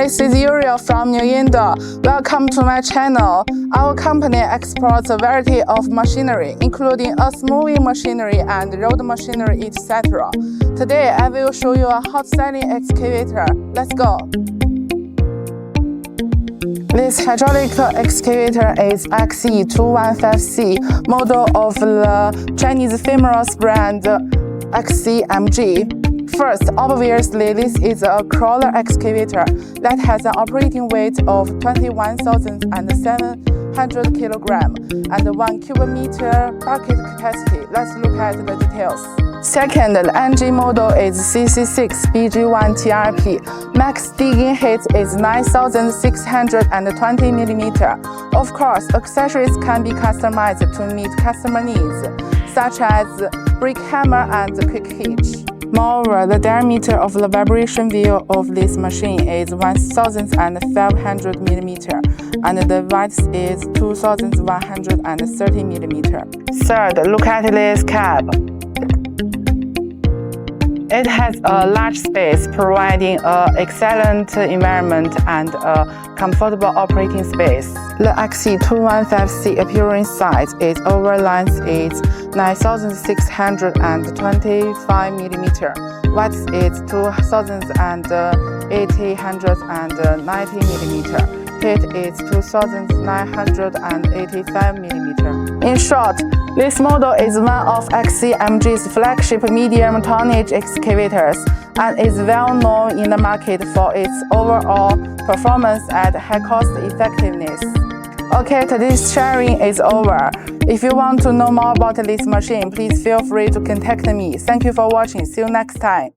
This is Uriel from New Indo. Welcome to my channel. Our company exports a variety of machinery, including earth-moving machinery and road machinery, etc. Today, I will show you a hot-selling excavator. Let's go. This hydraulic excavator is XE215C, model of the Chinese famous brand XCMG. First, obviously, this is a crawler excavator that has an operating weight of 21,700 kilograms and 1 cubic meter bucket capacity. Let's look at the details. Second, the engine model is CC6BG1TRP. Max digging height is 9,620 mm. Of course, accessories can be customized to meet customer needs, such as brake hammer and quick hitch. Moreover, the diameter of the vibration wheel of this machine is 1,500 mm, and the width is 2,130 mm. Third, look at this cab. It has a large space, providing an excellent environment and a comfortable operating space. The XE215C appearance size is over length is 9,625 mm, width is 2,890 mm, height is 2,985 mm. In short, this model is one of XCMG's flagship medium tonnage excavators and is well known in the market for its overall performance and high cost effectiveness. Okay, today's sharing is over. If you want to know more about this machine, please feel free to contact me. Thank you for watching. See you next time.